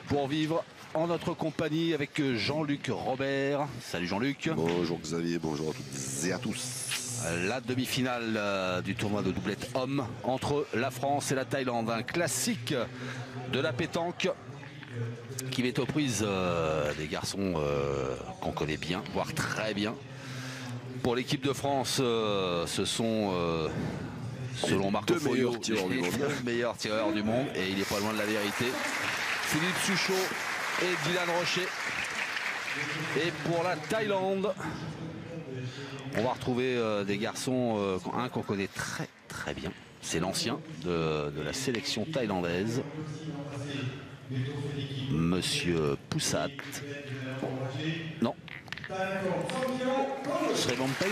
pour vivre en notre compagnie avec Jean-Luc Robert. Salut Jean-Luc. Bonjour Xavier, bonjour à toutes et à tous. La demi-finale du tournoi de doublette homme entre la France et la Thaïlande. Un classique de la pétanque qui met aux prises des garçons qu'on connaît bien, voire très bien. Pour l'équipe de France, ce sont, selon Marco Foglio, les deux meilleurs tireurs du monde. Et il n'est pas loin de la vérité. Philippe Suchot et Dylan Rocher. Et pour la Thaïlande, on va retrouver des garçons, un qu'on connaît très bien. C'est l'ancien de la sélection thaïlandaise, Monsieur Poussat. Non. Srivampeng,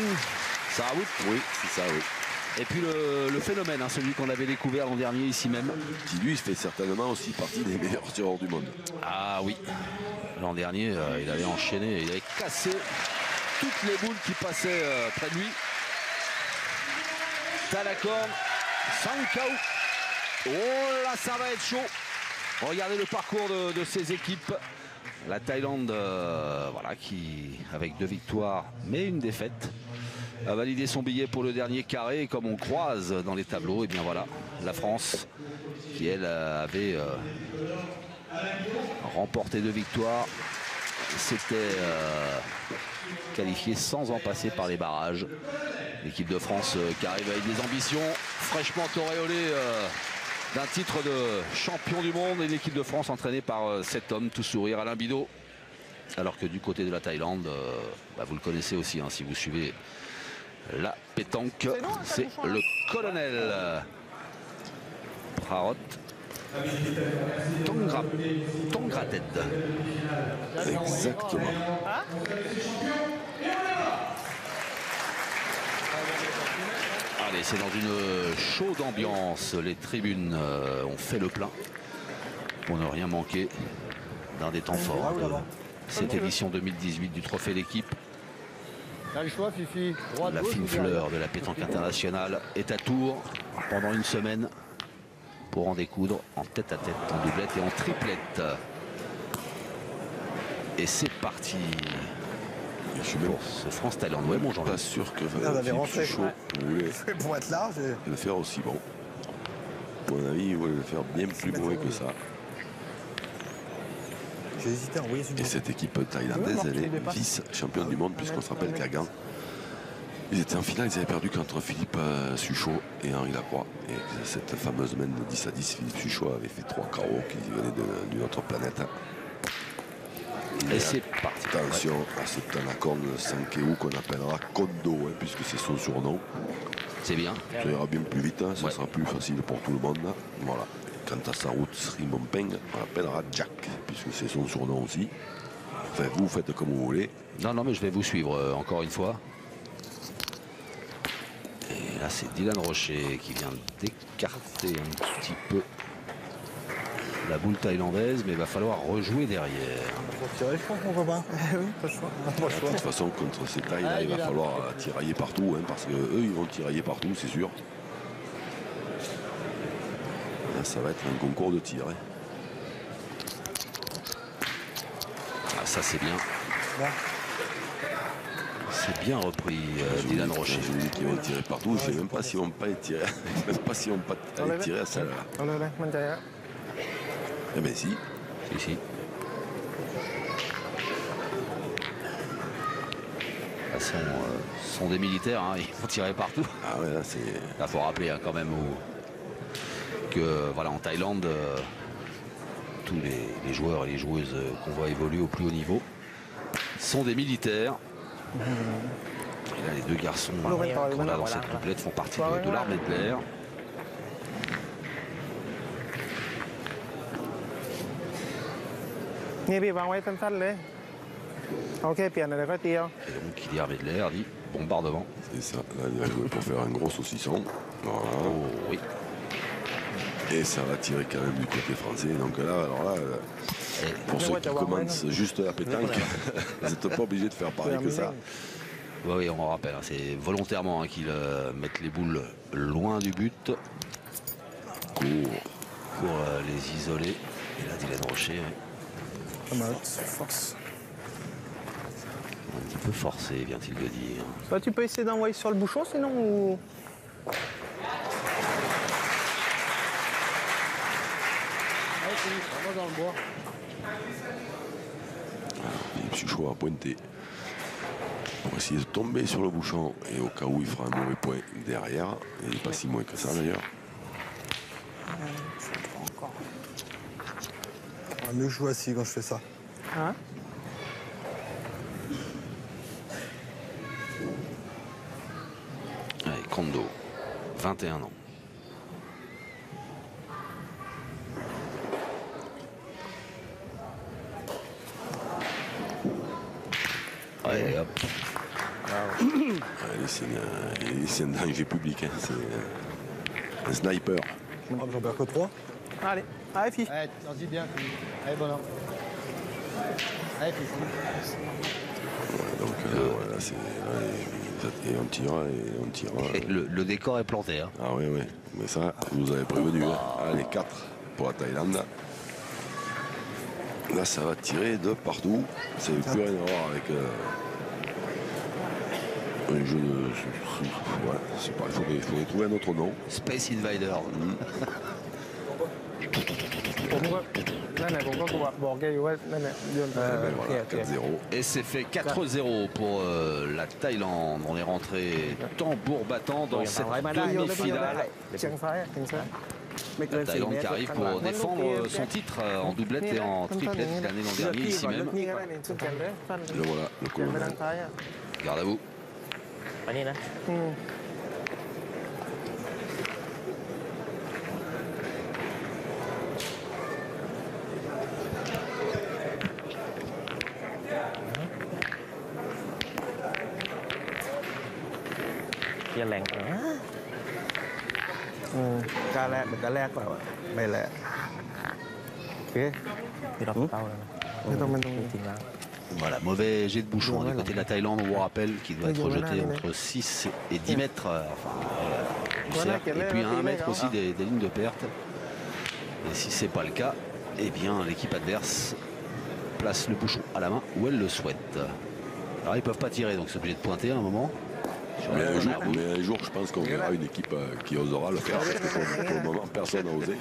Sarawout. Oui, c'est ça, oui. Et puis le phénomène, hein, celui qu'on avait découvert l'an dernier ici même. Qui lui fait certainement aussi partie des meilleurs tireurs du monde. Ah oui. L'an dernier, il avait enchaîné, il avait cassé toutes les boules qui passaient près de lui. T'as la corne, Sankao. Oh là, ça va être chaud. Regardez le parcours de ces équipes. La Thaïlande, voilà, qui, avec 2 victoires, mais une défaite, a validé son billet pour le dernier carré. Et comme on croise dans les tableaux, et bien voilà, la France, qui elle avait remporté 2 victoires, s'était qualifiée sans en passer par les barrages. L'équipe de France qui arrive avec des ambitions fraîchement auréolées d'un titre de champion du monde, et l'équipe de France entraînée par cet homme tout sourire, Alain Bidot. Alors que du côté de la Thaïlande, vous le connaissez aussi, hein, si vous suivez la pétanque, c'est le colonel Prarot Tongrated. Exactement. Allez, c'est dans une chaude ambiance. Les tribunes ont fait le plein pour ne rien manquer d'un des temps forts de cette édition 2018 du Trophée d'équipe. La fine fleur de la pétanque internationale est à Tours pendant une semaine pour en découdre en tête-à-tête, en doublette et en triplette. Et c'est parti. Je suis pour ce France-Thaïlande. Ouais, mon Jean. pas sûr que Philippe Suchot voulait pour être large. le faire aussi bon. À mon avis, il voulait le faire bien plus mauvais que ça. J'ai hésité à envoyer ce. Et cette équipe thaïlandaise, elle est vice-championne du monde, puisqu'on se rappelle qu'à Gand, ils étaient en finale, ils avaient perdu contre Philippe Suchot et Henri Lacroix. Et cette fameuse main de 10 à 10, Philippe Suchot avait fait 3 KO qui venaient d'une autre planète. Et c'est parti. Attention à ce Tanakorn Sankeo qu'on appellera Kondo, hein, puisque c'est son surnom. C'est bien. Ça ira bien plus vite, hein, ça sera plus facile pour tout le monde. Voilà. Quant à sa route Srivampeng, on l'appellera Jack, puisque c'est son surnom aussi. Enfin, vous faites comme vous voulez. Non, mais je vais vous suivre encore une fois. Et là, c'est Dylan Rocher qui vient d'écarter un petit peu la boule thaïlandaise, mais il va falloir rejouer derrière. Faut tirer, je pense, mon copain. Oui, pas le choix. De toute façon, contre ces tailles-là, il va falloir tirailler partout, hein, parce qu'eux, ils vont tirailler partout, c'est sûr. Là, ça va être un concours de tir. Hein. Ah, ça, c'est bien. Bon. C'est bien repris, Dylan Rocher. Je vous dis qu'ils vont tirer partout. Je ne sais même pas s'ils vont pas tirer. Même pas s'ils vont pas aller tirer à celle-là. Eh bien si. Si. De toute façon, sont des militaires, hein, ils vont tirer partout. Ah ouais, là c'est... Il faut rappeler quand même que voilà, en Thaïlande, tous les joueurs et les joueuses qu'on voit évoluer au plus haut niveau sont des militaires. Et là, les 2 garçons qu'on a dans cette doublette font partie de l'armée de l'air. Et donc, qui dit armée de l'air dit bombardement. C'est ça, là il va jouer pour faire un gros saucisson. Voilà. Oh oui. Et ça va tirer quand même du côté français. Donc là, alors là, pour ceux qui commencent juste la pétanque, vous n'êtes pas obligé de faire pareil que ça. Oui, on rappelle, hein, c'est volontairement hein, qu'ils mettent les boules loin du but pour les isoler. Et là, Dylan Rocher, oui. Force. Un petit peu forcé, vient-il de dire. Bah, tu peux essayer d'envoyer sur le bouchon sinon ou... On va dans le bois. Philippe Suchot a pointé pour essayer de tomber sur le bouchon et au cas où il fera un mauvais point derrière. Et il n'est pas si moins que ça d'ailleurs. On va mieux jouer assis quand je fais ça. Hein? Allez, Kondo, 21 ans. Allez, hop. C'est un danger public. Hein. C'est un sniper. J'en perds que 3. Allez, allez, fille. Allez, vas-y bien. Allez, bonhomme. Allez, fille. Ouais, donc voilà, c'est. Et on tire, et on tire. Et le décor est planté. Hein. Ah oui, oui. Mais ça, je vous avais prévenu. Hein. Allez, 4 pour la Thaïlande. Là, ça va tirer de partout. Ça n'a plus rien à voir avec un jeu de. Ouais, c'est pas. Il faudrait trouver un autre nom. Space Invader. Voilà, 4-0. Et c'est fait 4-0 pour la Thaïlande. On est rentré tambour battant dans cette demi-finale. La Thaïlande qui arrive pour défendre son titre en doublette et en triplette l'année l'an dernier ici même. Le voilà, le colonel. Garde à vous. ไปนี่นะ เยี่ยแรงกว่า กล้าแลกหรือกล้าแลกเปล่าไม่แลกโอเค ที่เราเป้าแล้วนะ ไม่ต้อง จริงๆแล้ว Voilà, mauvais jet de bouchon du côté de la Thaïlande. On vous rappelle qu'il doit être jeté entre 6 et 10 mètres du cercle. Et puis à 1 mètre aussi des lignes de perte. Et si ce n'est pas le cas, eh bien l'équipe adverse place le bouchon à la main où elle le souhaite. Alors ils ne peuvent pas tirer, donc c'est obligé de pointer à un moment. Mais un jour, je pense qu'on verra une équipe qui osera le faire. Parce que pour le moment, personne n'a osé.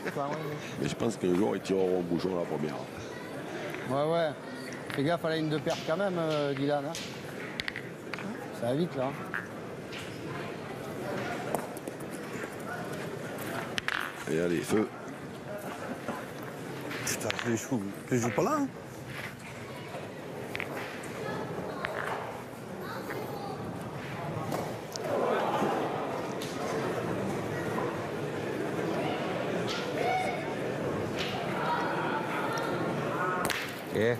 Mais je pense qu'un jour, ils tireront au bouchon la première. Ouais, ouais. Fais gaffe à la ligne de perte quand même, Dylan. Hein. Ça va vite là. Et allez, feu. Putain, je joue pas là. Hein. Et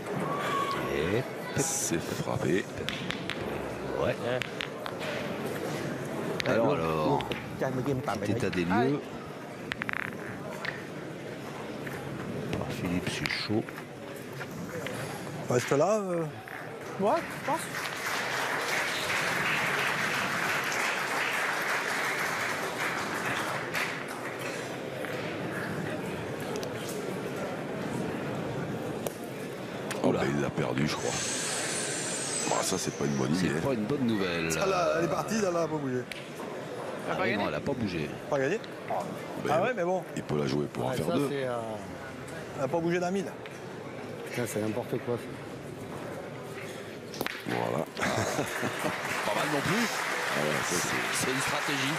C'est frappé. Ouais. Alors, จานเมื่อกี้มันตัดไป petit ไหน état des lieux. Par Philippe Suchot. Reste là. Ouais, je pense. Oh là, il l'a perdu, je crois. Bon, ça, c'est pas une bonne idée. C'est pas une bonne nouvelle. Ça, là, elle est partie, là, elle n'a pas bougé. Ah oui, non, elle n'a pas bougé. Pas gagné. Ben, Ah ouais, mais bon, il peut la jouer pour en Ouais, faire ça, deux. c'est, elle n'a pas bougé d'un mille. ça, c'est n'importe quoi. Ça. Voilà. Pas mal non plus. Ah ouais, ça, C'est une stratégie.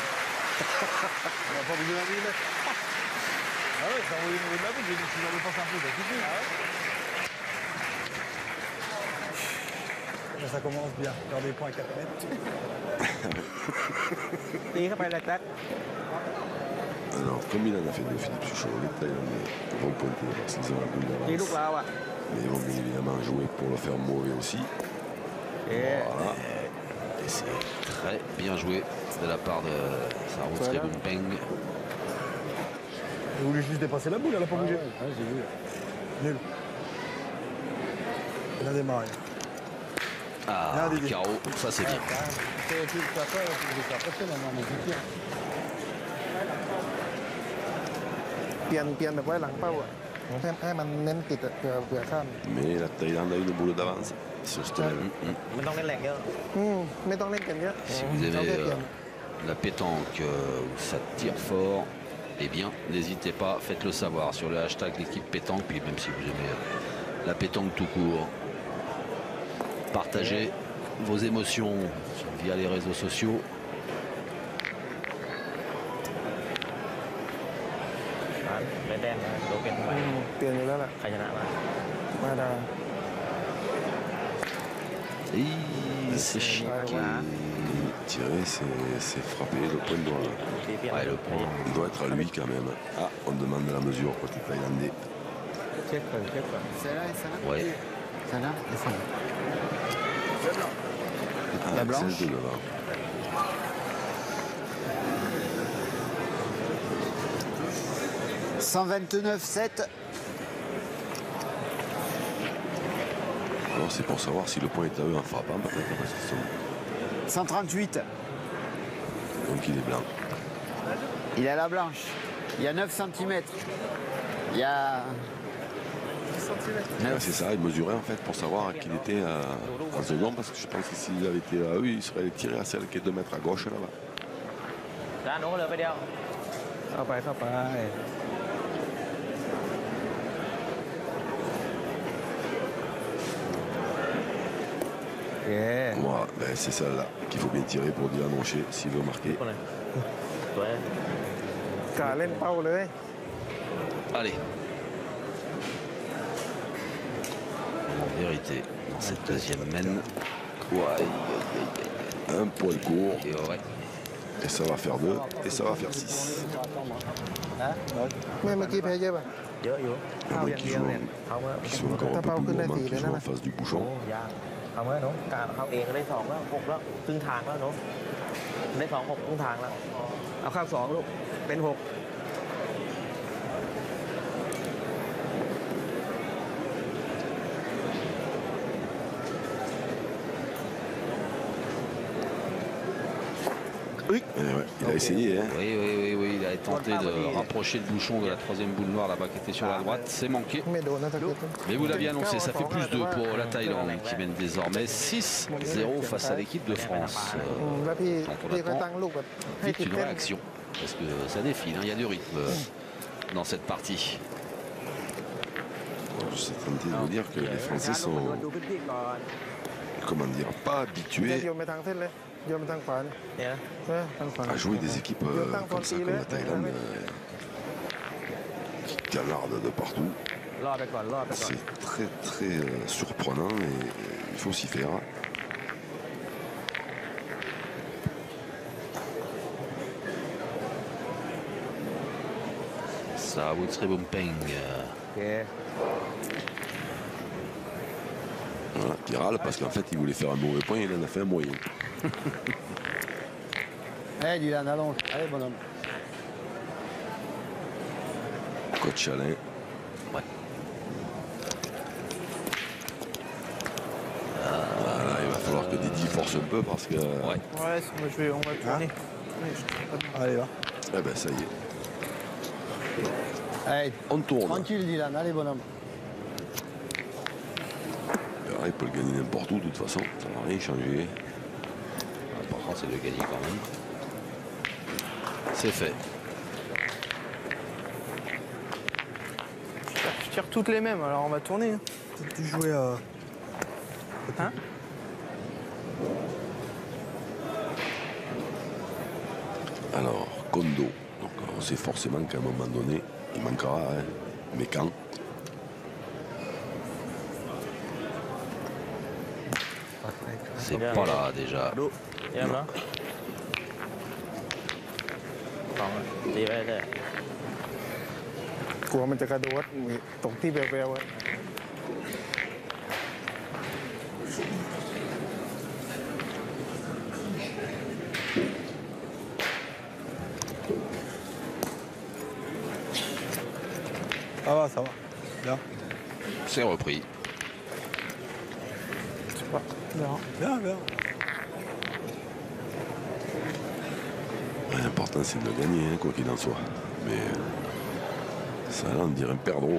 Elle n'a pas bougé d'un mille. Ah ouais, ça a envoyé au niveau de la bouche, j'ai dit que tu n'avais pas fait un peu, ça suffit. Ça commence bien, faire des points à 4 mètres. ตีเข้าไปเลยแจ็ค Alors, comme il en a fait deux, Philippe Suchot, les Thaïlandais vont pointer parce qu'ils ont la boule ตีลูก d'avance. เราอ่ะ Mais ils vont bien évidemment jouer pour le faire mauvais aussi. เอ๊ะ Voilà. Et c'est très bien joué de la part de Sarou Srebumpeng. Il voulait juste dépasser la boule, elle n'a pas bougé. Ouais, j'ai vu. Nul. Il a démarré. Ah, Bien, Didier. carreau, ça c'est bien. C'est plus que ça, je vais faire passer maintenant, mais je tire. เปลี่ยนแบบไว้หลังเป้าอ่ะ ให้มันเน้นติดเผื่อข้าม Mais la Thaïlande a une boule d'avance sur ce terrain. ไม่ต้องเล่นแรงเยอะ ไม่ต้องเล่นกันเยอะ Si vous เรา avez แค่เปลี่ยน la pétanque où ça tire fort, eh bien, n'hésitez pas, faites-le savoir sur le hashtag l'équipe pétanque, puis même si vous aimez la pétanque tout court, partagez vos émotions via les réseaux sociaux. เล่นแดงนะโดนเป็นไป เปลี่ยนอยู่แล้วแหละ ใครชนะมา มาดา Et c'est chic. Tirer, c'est frapper le point de doigt. ตีเปลี่ยน Ouais, le point. Il doit être à lui quand même. Ah, on demande la mesure côté thaïlandais. เช็คก่อนเช็คก่อน Ouais. ชนะไอ้สัน Ah, La blanche. 16 de devant. « 129-7. Alors c'est pour savoir si le point est à eux en frappant, peut-être parce qu'ils sont... 138. Donc il est blanc. Il a la blanche. Il y a 9 cm. Il y a... Ouais, c'est ça, il mesurait en fait pour savoir qu'il était en second, parce que je pense que s'il avait été à eux, il serait tiré à celle qui est 2 mètres à gauche là-bas. ด้านโน้นเลยไปเดียว เข้าไป Voilà, ben, c'est celle-là qu'il faut bien tirer pour Dylan Rocher s'il veut marquer. คนไหนสวย กาเล่นเป้าเลย Allez. En vérité, dans cette deuxième mène, ouais, Un poil court, et ouais. et ça va faire 2, et ça va faire 6. แม่เมื่อกี้แพ้เยอะป่ะ เยอะอยู่ À moins qu'ils jouent, เขาเมื่อ qu'ils soient encore un peu plus gourmands, qu'ils jouent en face du โอ้ bouchon. ยากเอาเมื่อน้องการเขาเองก็ได้2แล้ว6แล้วครึ่งทางแล้วน้องได้2 6ครึ่งทางแล้ว เอาข้าง2ลูกเป็น6 Ouais, il a essayé, hein. Oui, il a tenté de rapprocher le bouchon de la troisième boule noire là-bas qui était sur la droite. C'est manqué. ไม่โดนนะตะกี้ Mais vous l'aviez annoncé, ça fait plus 2 pour la Thaïlande qui mène désormais 6-0 face à l'équipe de France. แล้วพี่ Quand on ก็ attend ตั้งลูกแบบให้ vite ติด une เต้น réaction. Parce que ça défile, hein, il y a du rythme dans cette partie. Je suis tenté de vous dire que les Français sont, comment dire, pas จะ habitués โยนไปทางเส้นเลยโยนไปทางขวาเลย เนี่ยนะ ทางขวา à jouer des équipes comme ça, comme la Thaïlande, qui canardent de partout. รอดไปก่อนรอดไปก่อน C'est très très surprenant et il faut s'y faire. Ça, Woodsley Bumpeng. โอเค Voilà, qui râle parce qu'en fait il voulait faire un mauvais point, il en a fait un moyen. Allez, Dylan, allons. Allez, bonhomme. Coach Alain. Ouais. Voilà, il va falloir que Didi force un peu parce que. Ouais. Ouais, on va tourner. Allez, va. Eh ben ça y est, Allez, on tourne. tranquille, Dylan. Allez, bonhomme. Alors, il peut le gagner n'importe où de toute façon, ça n'a rien changé. L'important c'est de gagner quand même. C'est fait. Je tire toutes les mêmes, alors on va tourner. Tu jouer à. Hein? Alors, Kondo. Donc on sait forcément qu'à un moment donné, il manquera, hein. Mais quand? C'est pas là déjà. ดูเยี่ยมเนาะสองอะตีไปเลย กลัวมันจะกระโดดตกที่แววๆอะ Ça va, ça va. Bien. C'est repris. C'est pas. Bien. Bien, bien. L'important c'est de le gagner, hein, quoi qu'il en soit. Mais ça là, on dirait un perdreau.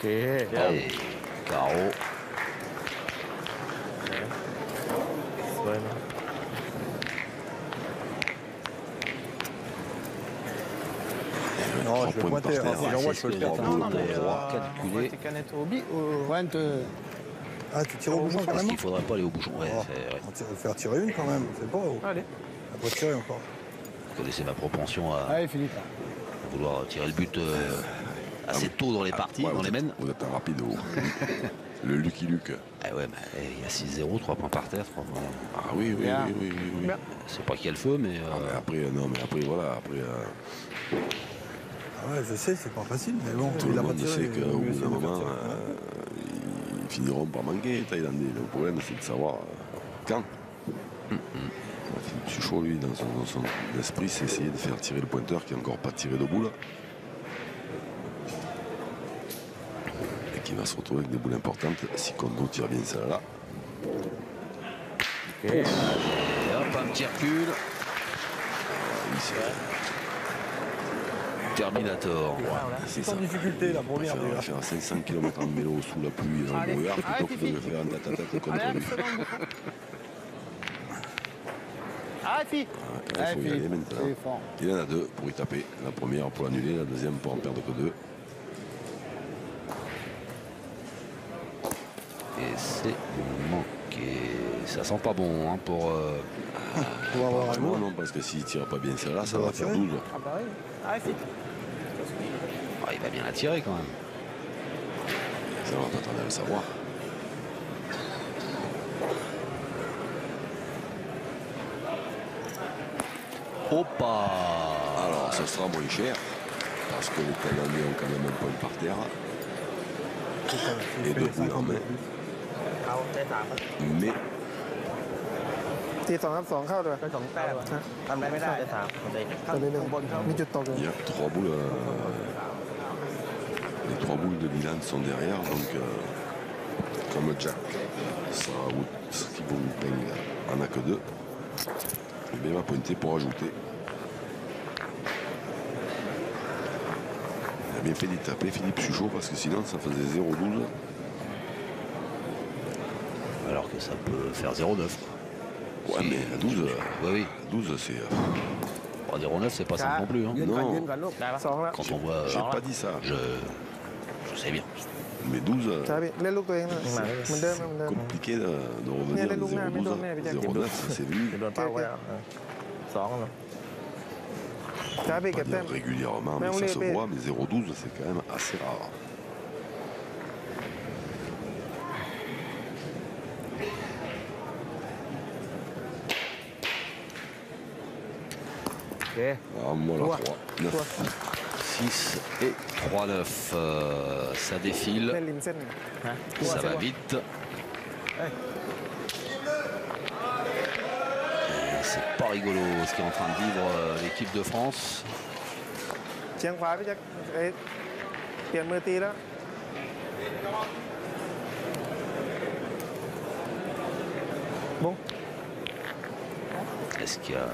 เคเดี๋ยว Et carreau. สวยนะ 3 Non, je vais points pointer. par Si terre. j'envoie, je peux le faire. Non, non, mais on calculé. va tes canettes au bi. Pointe. Ah, tu tires au bouchon Parce carrément. qu'il faudrait pas aller au bouchon. Ouais, Oh, ouais. on va faire tirer une quand même, c'est pas. Allez. Après tirer encore. Vous connaissez ma propension à Allez, Philippe. vouloir tirer le but assez tôt dans les parties, Ouais, dans les mènes. Vous êtes un rapide. Le Lucky Luke. Ah ouais, mais il y a 6-0, 3 points par terre. 3 points. Ah oui, oui, Bien. oui, oui, oui, oui. Bien. C'est pas qu'il y a le feu, mais. Ah, mais après, non, mais après, voilà, après, Ah ouais, je sais, c'est pas facile, mais bon, tout il le a pas monde tiré. sait il qu'au vaut mieux bout essayer d'un de faire moment, tirer. ils finiront par manquer, les Thaïlandais. Le problème, c'est de savoir quand. Philippe Suchot, lui, dans son esprit, c'est essayer de faire tirer le pointeur qui n'est encore pas tiré debout, là. Et qui va se retrouver avec des boules importantes si Kondo tire bien celle-là. Et hop, un petit recul. Ici, Terminator. c'est Sans ça. difficulté, la première Faire, déjà. faire 500 km en vélo sous la pluie et dans le brouillard plutôt que de le faire en tête-à-tête contre Allez, lui. Arrête, Philippe. Il faut y aller maintenant. C'est fort. Il en a deux pour y taper. La première pour l'annuler, la deuxième pour en perdre que deux. Et c'est manqué. Ça sent pas bon hein, pour. Pour avoir un Franchement, goal. non, parce que s'il ne tire pas bien celle-là, ça va va faire tirer. 12. Ah bah oui. Allez, Philippe. Ah, il va bien la tirer quand même. Ça, on va pas tarder à le savoir. Opa. Alors, ça sera moins cher, parce que les Thaïlandais ont quand même un point par terre et deux boules en main. เขาได้3 Mais ตีสองครับสองเข้าด้วย ได้2แต้มทำได้ไม่ได้ได้3มันได้ ตอนนี้หนึ่งมีจุดตกอยู่ il y a 3 boules. Les 3 boules de Dylan sont derrière, donc comme Jack qui en a que 2, et bien, il va pointer pour ajouter. Il a bien fait d'y taper Philippe Suchot parce que sinon ça faisait 0-12. Alors que ça peut faire 0,9. Ouais, mais à 12, Oui, oui. 12 c'est. Bon, 0,9, c'est pas simple non plus. Hein. ยืนก่อน Non. ยืนก่อนลูก ได้ปะ สองแล้ว Quand on voit. J'ai pas dit ça. Je sais bien. Mais 12, ใช่พี่เล่นลูกตัวเองนะเหมือนเดิมเหมือนเดิม compliqué de revenir Mais de les Loups-Nez, mais 0-12. Loups-Nez, mais 0-9, c'est venu โดนเป้าไว้แล้ว2เนาะ ใช่พี่เก็บ pas แต้ม dire régulièrement, Mais mais on ça les se paie. voit. Mais 0-12, c'est quand même assez rare. Ok. Ah, voilà, 3, 9. 6 et 3-9. Ça défile. เล่นริมเส้น Ça va vite. Et c'est pas rigolo ce qu'est en train de vivre l'équipe de France. เชียงขวาพี่แจ็คเอ้ยเปลี่ยนมือตีแล้วบุ้ง Est-ce qu'il y a.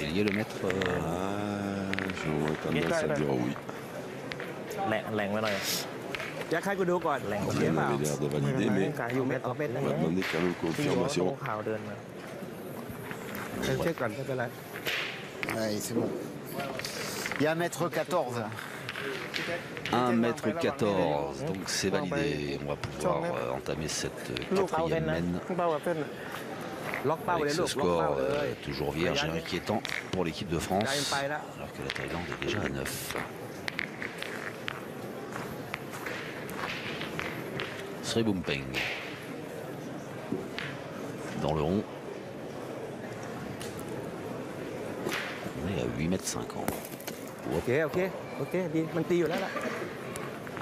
Elie, le maître J'aurais tendance à dire oui. แรงไว้หน่อย แจ็คให้กูดูก่อน แรงกว่า Il เยอะเปล่า avait l'air de valider, mais กายอยู่เม็ดเอาเม็ด on va demander quand même ที่อยู่ตรง confirmation. ข่าวเดินมา เช็คก่อนไม่เป็นไร Ouais, c'est bon. Il y a 1m14. 1m14, donc c'est validé. On va pouvoir entamer cette ลูก quatrième mène เป้าแบบเส้น ล็อกเป้าเลย avec ลู ce กล็อก score เป้าเลย toujours vierge et inquiétant pour l'équipe de France, ใจมันไปแล้ว alors que la Thaïlande est déjà à 9. Sri Bumpeng dans le rond. On est à 8m50. โอเคโอเคโอเคดีมันตีอยู่แล้วล่ะ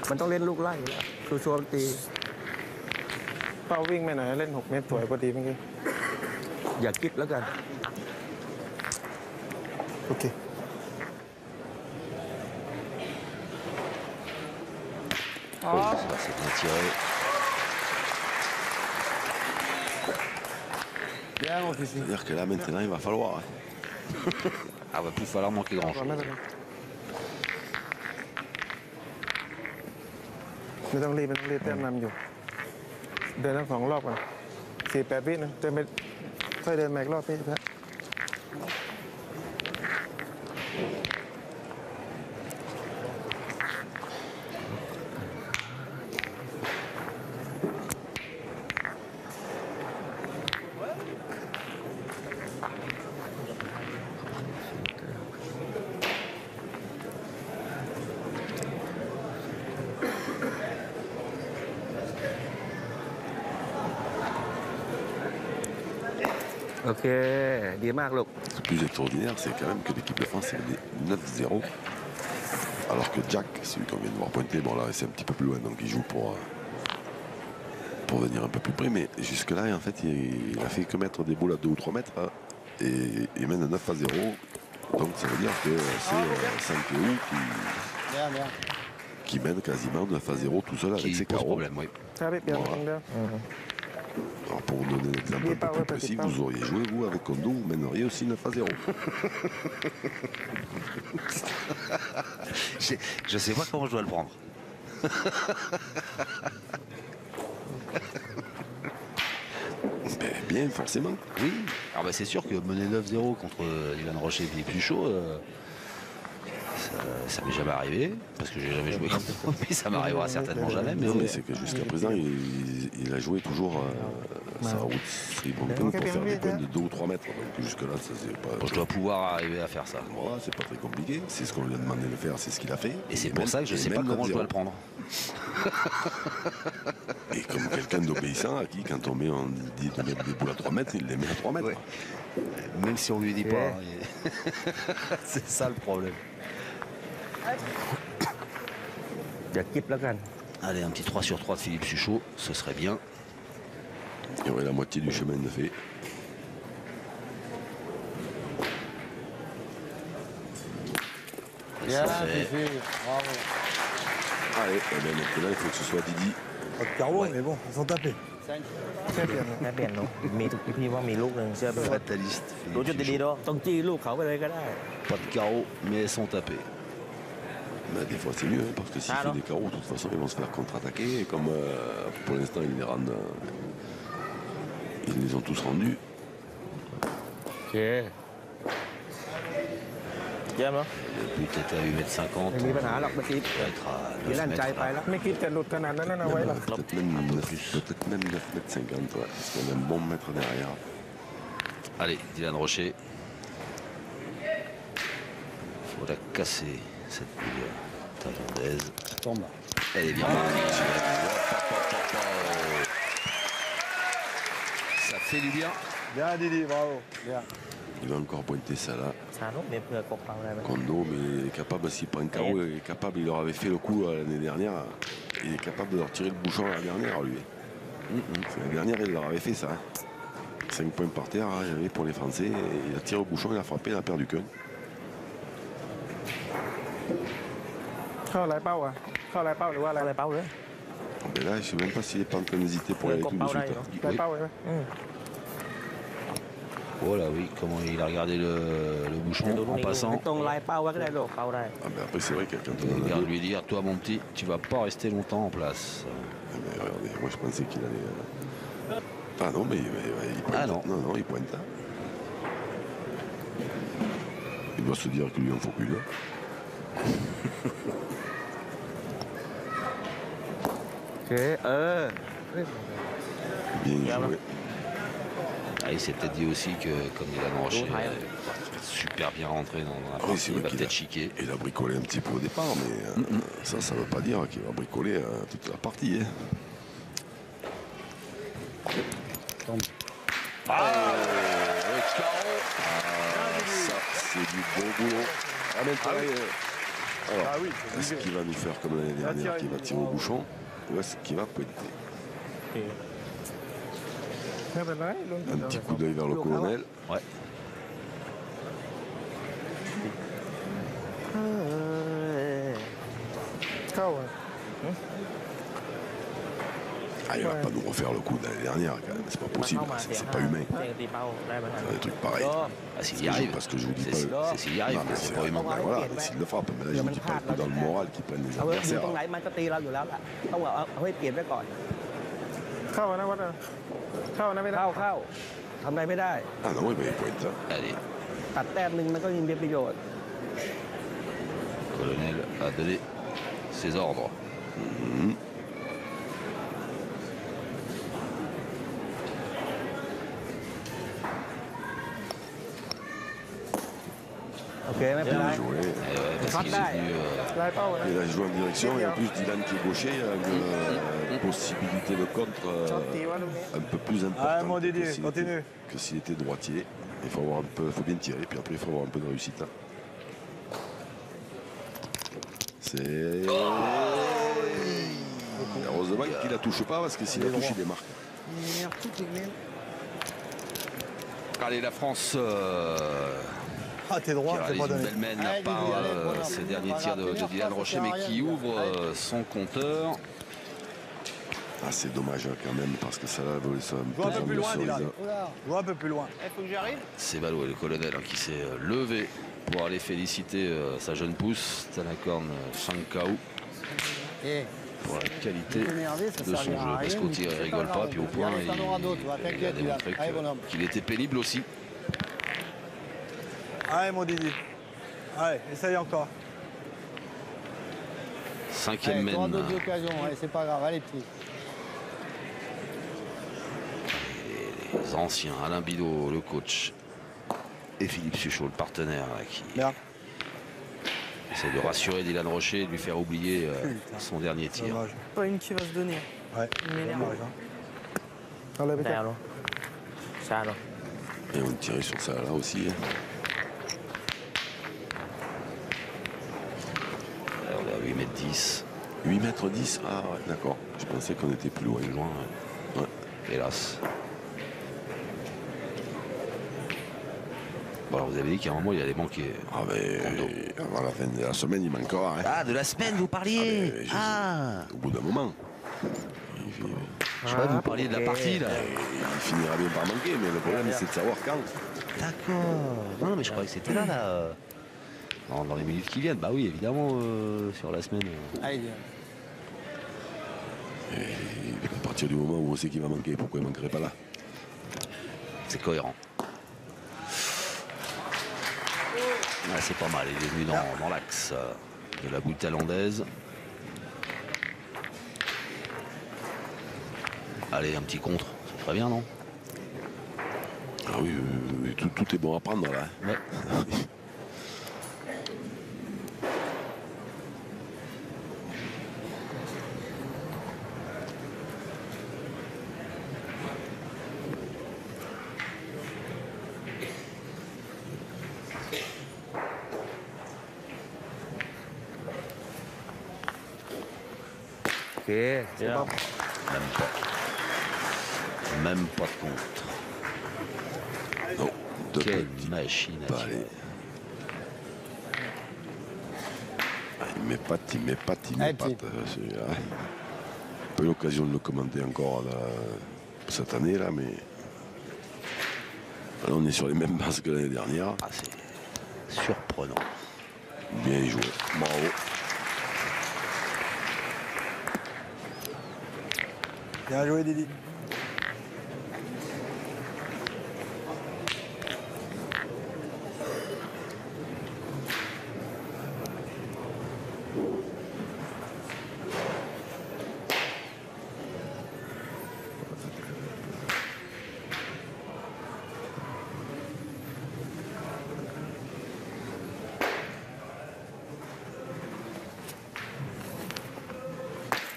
มันต้องเล่นลูกไล่อยู่แล้วชัวร์ๆมันตี เป้าวิ่งไปหน่อยเล่น6 เมตรสวยพอดีเมื่อกี้ อย่าคิดแล้วกัน โอเค Oh, ça c'est bien tiré. Bien mon fils. C'est-à-dire que là, maintenant, il va falloir. Hein. Ah, va plus falloir manquer grand ก่อน chose. ไม่เป็นไร ไม่ต้องรีบแต้มนำอยู่ เดินทั้ง2 รอบก่อน4-8 วินะเดินไปค่อยเดินมาอีกรอบพี่แพ้โอเคดีมากลูก Le plus extraordinaire, c'est quand même que l'équipe de France est menée 9-0. Alors que Jack, celui qu'on vient de voir pointer, bon là c'est un petit peu plus loin, donc il joue pour venir un peu plus près. Mais jusque-là, en fait, il a fait que mettre des boules à 2 ou 3 mètres. Hein, et il mène 9-0. Donc ça veut dire que c'est Saint-Théo qui mène quasiment 9-0 tout seul avec ses carreaux. Problème, oui. ถ้าพี่เปลี่ยนตรงเดียว Alors pour vous donner un exemple un peu plus précis, vous auriez joué, vous, avec Kondo, vous mèneriez aussi 9-0. Je sais pas comment je dois le prendre. Ben, bien, forcément. Oui, alors c'est sûr que mener 9-0 contre Ivan Rocher et Philippe Suchot, ça m'est jamais arrivé, parce que j'ai jamais joué comme ça, mais ça m'arrivera certainement jamais. Non, mais c'est que jusqu'à présent, il a joué toujours sa route Sri Lankan pour faire des points de 2 ou 3 mètres. Donc jusque-là, ça c'est pas... Je dois pouvoir arriver à faire ça. Voilà, c'est pas très compliqué. C'est ce qu'on lui a demandé de faire, c'est ce qu'il a fait. Et c'est pour ça que je sais pas comment je dois le prendre. Et comme quelqu'un d'obéissant à qui, quand on dit de mettre des boules à 3 mètres, il les met à 3 mètres. Ouais. Même si on lui dit pas. C'est ça le problème. อย่ากิ๊บแล้วกัน Allez, un petit 3 sur 3 de Philippe Suchot, ce serait bien. Il y aurait la moitié du chemin de fait. Bien, Ça fait- Fifi, bravo. Allez, et bien maintenant, il faut que ce soit Didi. Pas de carreau, mais bon, ils sont tapés. แค่เปลี่ยน แม่เปลี่ยนลูกมีพี่ว่ามีลูกหนึ่งเชื่อพี่ Fataliste. รู้ Philippe จุดดีๆ Suchot. ด้วยต้องจี้ลูกเขาไปเลยก็ได้ Pas de carreau, mais elles sont tapées. Ben, des fois c'est mieux, hein, parce que s'il Ah, fait non. des carreaux, de toute façon ils vont se faire contre-attaquer. Et comme pour l'instant ils les rendent. Ils les ont tous rendus. โอเค เยี่ยมเนาะ Le but était à 8,50 m. ไม่มีปัญหาหรอกเมื่อกี้ Il va être à มีลั่น 9 ใจ mètres. ไปแล้ว ไม่คิดจะหลุดขนาดนั้นนะไว้หรอ Peut-être même 9,50 m, ouais, parce qu'on a un bon mètre derrière. Allez, Dylan Rocher. Faut la casser, cette boule thaïlandaise. Tombe. Elle est bien partie. Ça fait du bien. Bien, Didi, bravo. Bien. Il va encore pointer ça là. ชานุกเนี่ยเผื่อกบเขาอะไรไหม Kondo, mais il est capable, s'il prend un carreau, il est capable, il leur avait fait le coup l'année dernière. Il est capable de leur tirer le bouchon à la dernière, lui. La dernière, il leur avait fait ça. 5 points par terre, il y avait pour les Français. Et il a tiré au bouchon, il a frappé, il a perdu qu'un. เข้าไรเป้าอ่ะเข้าไรเป้าหรือว่าอะไร อะไรเป้าเลย Mais là, je ne sais même pas s'il est pas en train d'hésiter pour y aller tout de suite. ไรเป้าใช่ไหม Oh là oui, comment il a regardé le bouchon ดูลูก en นี้ passant. ตรงลายเป้าไว้ก็ได้ลูกเป้าได้ Ah, mais après, c'est vrai que quand on Il en a regarde deux, lui dire, toi mon petit, tu vas pas rester longtemps en place. ah, mais regardez, moi je pensais qu'il allait. Ah non, mais il pointe. Ah non. Non, il pointe. Il doit se dire qu'il lui en faut plus. โอเคBien joué. Ah, il s'est peut-être dit aussi que comme Dylan Rocher Ouais. super bien rentré dans la Oui, partie, c'est il vrai va qu'il peut-être chiquer. Il a bricolé un petit peu au départ, mais ça ne veut pas dire qu'il va bricoler toute la partie. Hein. Tombe. Ça, c'est du bon boulot. Ah, maintenant, alors, Ah oui, est-ce qu'il va nous faire comme l'année dernière, qu'il va tirer au bouchon, ou est-ce qu'il va pointer? ไม่เป็นไรลุ้น Un petit coup d'œil vers le colonel. Ouais. เข้าอ่ะ Ah, il va pas nous refaire le coup de l'année dernière, quand même. C'est pas possible. C'est pas humain. เสียงตีเป้าได้ไหมครับ Des trucs pareils. Ah, s'il y arrive. Parce que je vous dis C'est pas. c'est s'il y arrive, Non, mais c'est pas humain. ben voilà, s'il le frappe. Mais là, je vous dis pas le coup dans le moral qui prennent les เอาไว้อยู่ adversaires. ตรงไหนมันก็ตีเราอยู่แล้วล่ะต้องเอาให้เปลี่ยนไว้ก่อน เข้านะวัดนะเข้านะไม่ได้ เข้าทำอะไรไม่ได้ Ah non, oui, ben, il pointe. Allez, ตัดแต้มหนึ่งมันก็ยังมีประโยชน์ colonel a donné ses ordres. Mhm. โอเคไม่เป็นไร Bien joué. Eh ouais, parce qu'il est venu, ลายเป้านะ Il a joué en direction et en plus Dylan qui est gaucher, il a une possibilité de contre ชอบตีว่าลูกนี้ un peu plus Ah, importante mon Didier, que s'il continue. était- que s'il était droitier. Il faut avoir un peu, faut bien tirer, puis après il faut avoir un peu de réussite. Hein. C'est. Heureusement qu'il la touche pas parce que s'il la touche, il démarque. Allez, la France Ah, t'es qui droit, t'es réalise pas une donné. belle mène à Allez, part Didier, allez, bonhomme. ces C'est derniers pas tirs grave. de Dylan Rocher, mais qui ouvre son compteur. Ah, c'est dommage hein, quand même parce que ça va voler ça Joue un peu plus loin, Dylan. Oula. Joue un peu plus loin. C'est Balo, le colonel, hein, qui s'est levé pour aller féliciter sa jeune pousse, Tanakorn Shankau, Eh, pour la qualité énervé, ça de son servira jeu. à Parce rien, qu'au mais tir, il c'est rigole pas pas, grave. puis au point, Il y en aura d'autres, va, il a t'inquiète, Dylan. démontré Allez, bonhomme. qu'il était pénible aussi. Allez, mon Didi. Allez, essaye encore. Cinquième Allez, t'auras mène. d'autres occasions, allez, c'est pas grave, allez, petit. Les anciens, Alain Bidot, le coach, et Philippe Suchot, le partenaire, là, qui Merde. essaie de rassurer Dylan Rocher et de lui faire oublier son dernier tir. Dommage. Pas une qui va se donner. Ouais, m'énerve. dommage. Hein. เอาเลยไป แต่ เถอะ เนาะชาเนาะ Et on tirait sur ça là aussi. Hein. Alors, on est à 8 mètres 10. 8 mètres 10. Ah ouais, d'accord. Je pensais qu'on était plus loin. Plus loin, Ouais. hélas. Bon, alors vous avez dit qu'à un moment, il allait manquer. Ah ben, avant la fin de la semaine, il manquera. Hein. Ah, de la semaine, vous parliez Au bout d'un moment. Je sais pas, vous parliez de la partie, là. Il finira bien par manquer, mais le problème c'est de savoir quand. D'accord. Non, mais je croyais que c'était là, là. Dans les minutes qui viennent. Bah oui, évidemment, sur la semaine. Allez, Dylan. Et à partir du moment où on sait qu'il va manquer, pourquoi il ne manquerait pas là? C'est cohérent. Ouais, c'est pas mal, il est venu dans l'axe de la boule thaïlandaise. Allez, un petit contre, c'est très bien, non? Ah oui, tout est bon à prendre là. Ouais.โอเคเดี๋ยว Même pas de contre. Non, deux Quelle petits machine à balais. tirer. Ah, il m'épate. Allez, petit. J'ai pas eu l'occasion de le commenter encore là, cette année là, mais là, on est sur les mêmes bases que l'année dernière. Ah, c'est surprenant. Bien joué, bravo. Bien joué, Didi.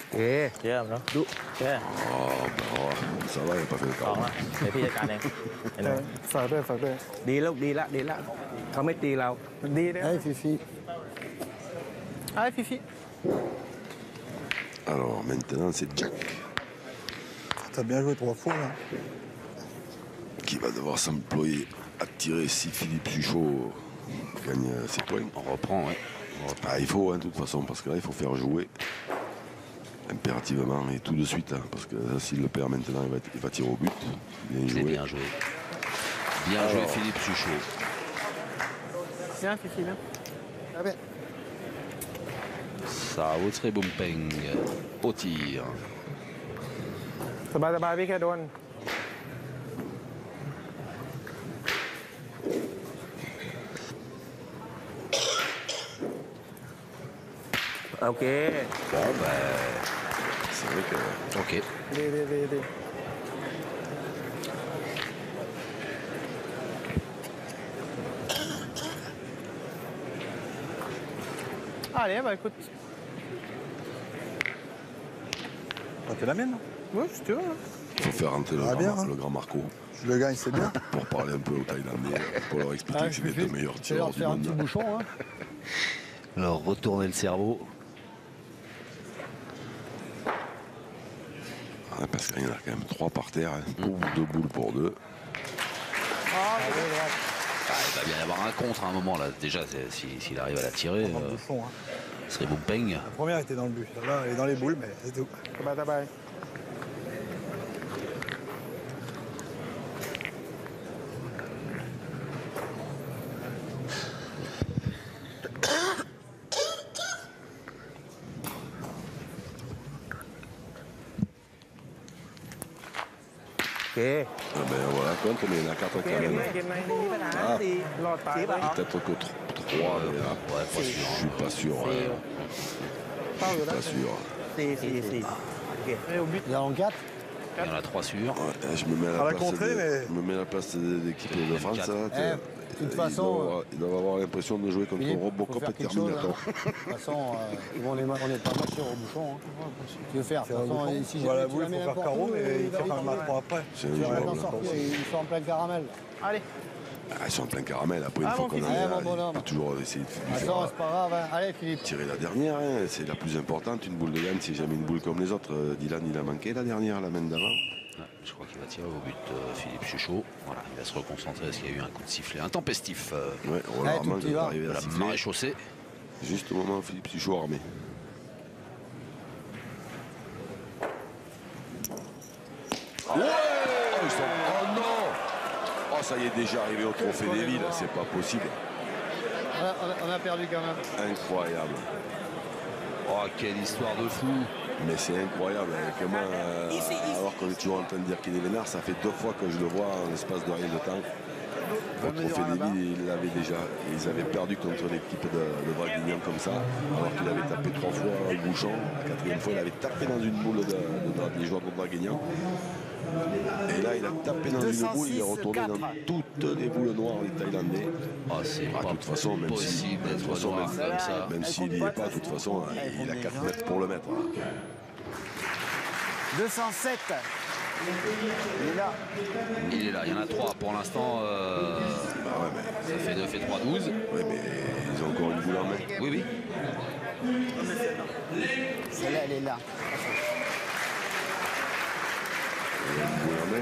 โอเคเยี่ยมเนาะดูโอเค Oh, bah, ça va, il n'a pas fait le สอง carton. ละเดี๋ยวพี่จัดการเองเห็นไหม ฝากด้วยฝากด้วย ดีแล้วดีละเขาไม่ตีเรา ดีด้วย Allez, Fifi. Allez, Fifi. Alors maintenant, c'est Jack T'as bien joué 3 fois là. qui va devoir s'employer à tirer si Philippe Suchot gagne ses points. On reprend, ouais. Ah, il faut, hein, de toute façon, parce que là, il faut faire jouer. Impérativement et tout de suite, hein, parce que s'il le perd maintenant, il va tirer au but. Bien joué. Bien joué Philippe Suchot. Bien, Fifi, bien. Ah ben. Ça a très bon peng au tir. สบายๆพี่แค่โดน โอเค Bon ben, C'est vrai que. ok. ดี Allez, bah écoute. C'est la mienne. Ouais, si tu veux. Hein. Il faut faire rentrer Ah, bien, hein. le grand Marco Je le gagne, c'est bien. pour parler un peu aux Thaïlandais, pour leur expliquer que c'est les deux meilleurs C'est leur tireurs du faire un petit monde. bouchon. Hein. Alors retourner le cerveau. Ah, parce qu'il y en a quand même 3 par terre, hein. 2 boules pour 2. Ah, il va bien y avoir un contre à un moment là. Déjà, s'il arrive à la tirer, Bouchon, hein. ce serait bon peng. La première était dans le but. Là, elle est dans les boules, mais c'est tout. สบาย โอเค Ah ben voilà, compte, mais il y en a 4 quand même. ๆเกมในนี้ปัญหาตีรอดตายเลย Peut-être que 3, mais là, Ouais, pas je sûr. suis pas sûr. Ouais. เป้า Je อยู่ suis แล้ว pas sûr. 4 โอเค Et au but. Il y en a 4. Il y en a 3 sûrs. Ouais, je me mets à À la la place, contrée, mais- je me mets à la place de l'équipe de France. quatre. Hein, De toute ils façon, ils doivent avoir l'impression de jouer contre Philippe, faut Robocop faire et quelque chose. Terminator. Hein. De toute façon, on n'est pas matché au bouchon. Hein. Tu veux faire. De toute façon, si Voilà, jamais tu boule, la il mets faut faire n'importe carreau, où, mais il faut va faire un vite match pour après. C'est Ils vont injouable. s'en sortir, ils sont en plein caramel. Allez. Ah, ils sont en plein caramel. Après, une Ah, fois mon qu'on Philippe. en est Ah, là, mon bonhomme. il faut toujours essayer de lui Attends, faire c'est pas grave. Hein. Allez, Philippe. tirer la dernière. Hein. C'est la plus importante. Une boule de gagne, c'est jamais une boule comme les autres. Dylan, il a manqué la dernière, la main d'avant. Ouais, je crois qu'il va tirer au but Philippe Suchot. Voilà, il va se reconcentrer parce qu'il y a eu un coup de sifflet intempestif Ouais, Allez, Roland tout Armand petit est va. arrivé de à la siffler. maréchaussée. Juste au moment où Philippe Suchot armé. Ouais, ils sont... Oh non. Oh, ça y est, déjà arrivé au trophée des villes. C'est pas possible. On a perdu quand même. Incroyable. Oh, quelle histoire de fou. Mais c'est incroyable. Comment, alors qu'on est toujours en train de dire qu'il est vénard, ça fait 2 fois que je le vois en l'espace de rien de temps. Au trophée des villes, il l'avait déjà. Et ils avaient perdu contre l'équipe de Draguignan comme ça, alors qu'il avait tapé 3 fois au bouchon. La 4e fois, il avait tapé dans une boule des joueurs de Draguignan. Et là, il a tapé dans une boule, il est retourné dans toutes les boules noires des Thaïlandais. Ah, c'est De pas toute façon, même si, possible de toute d'être façon, noir comme ça. même s'il n'y est pas, de toute façon, il a 4 mètres pour le mettre. 207. Il est là. Il est là, il y en a 3 pour l'instant. Bah ouais, mais, Ça fait 9 et 3, 12. ouais, mais ils ont encore une boule en main. Oui, oui. Celle-là, elle est là. Il y a une boule en main.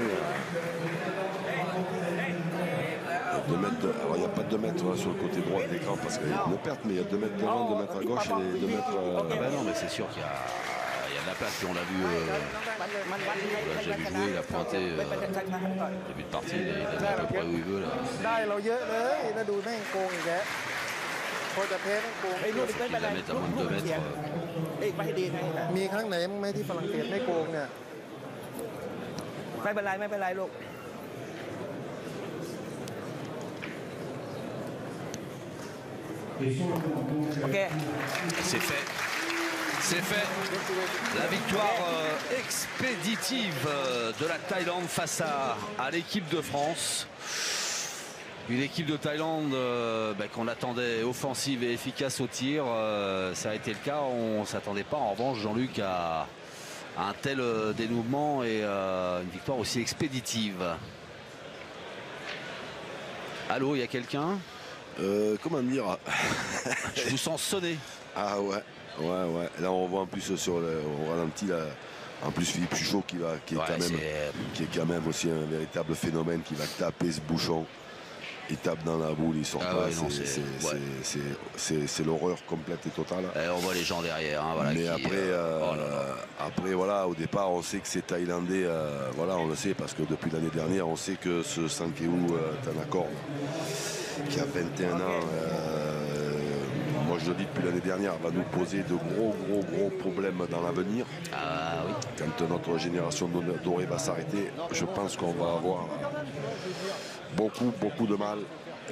Alors il n'y a pas 2 mètres sur le côté droit de l'écran parce qu'il y a une perte, mais il y a 2 mètres devant, 2 mètres à gauche et 2 mètres. Ah bah non, mais c'est sûr qu'il y a de la place. Puis on l'a vu, on l'a déjà vu jouer, il a pointé début de partie, il a mis à peu près où il veut là. ได้เราเยอะเลยแล้วดูแม่งโกงอีกแล้วพอจะแพ้แม่งโกง Il faut qu'il la mette à moins de 2 mètres. มีครั้งไหนมั้งไหมที่ฝรั่งเศสไม่โกงเนี่ย ไม่เป็นไรไม่เป็นไรลูก โอเค C'est fait. C'est fait. La victoire expéditive de la Thaïlande face à l'équipe de France. Une équipe de Thaïlande qu'on attendait offensive et efficace au tir. Ça a été le cas. On ne s'attendait pas en revanche, Jean-Luc, à un tel dénouement et une victoire aussi expéditive. Allô, il y a quelqu'un? Comment dire? Je vous sens sonner. Ah ouais, ouais. Là on voit en plus sur le au ralenti là, en plus Philippe Suchot qui est quand même aussi un véritable phénomène, qui va taper ce bouchon. Ils tapent dans la boule, ils sortent pas. Ouais, non, c'est l'horreur complète et totale. Et on voit les gens derrière. Hein, voilà, mais après, voilà, au départ, on sait que c'est Thaïlandais. Voilà, on le sait parce que depuis l'année dernière, on sait que ce Sankeu Thanakorn, qui a 21 ans, moi je le dis depuis l'année dernière, va nous poser de gros problèmes dans l'avenir. Ah oui. Quand notre génération dorée va s'arrêter, je pense qu'on va avoir beaucoup de mal.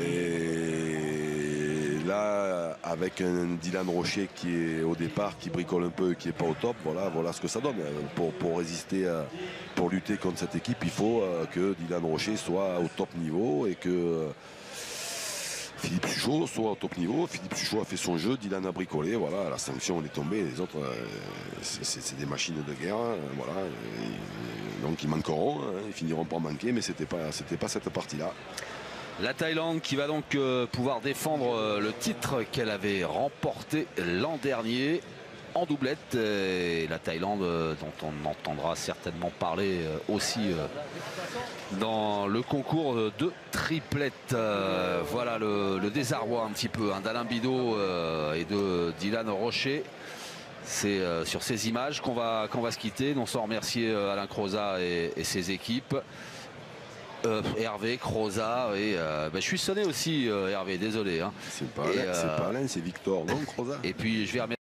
Et là, avec un Dylan Rocher qui est au départ, qui bricole un peu, qui n'est pas au top, voilà ce que ça donne. Pour résister, pour lutter contre cette équipe, il faut que Dylan Rocher soit au top niveau et que Philippe Suchot soit au top niveau. Philippe Suchot a fait son jeu, Dylan a bricolé, voilà, la sanction on est tombé, les autres c'est des machines de guerre, voilà. Donc ils manqueront, ils finiront par manquer, mais c'était pas cette partie-là. La Thaïlande qui va donc pouvoir défendre le titre qu'elle avait remporté l'an dernier en doublette. Et la Thaïlande dont on entendra certainement parler aussi dans le concours de triplette. Voilà le désarroi un petit peu d'Alain Bidot et de Dylan Rocher. C'est sur ces images qu'on va se quitter. Non sans remercier Alain Crozat et ses équipes. Hervé, Crozat et je suis sonné aussi Hervé, désolé. Hein. C'est pas Alain, c'est Victor, non Crozat. Et puis je vais remercier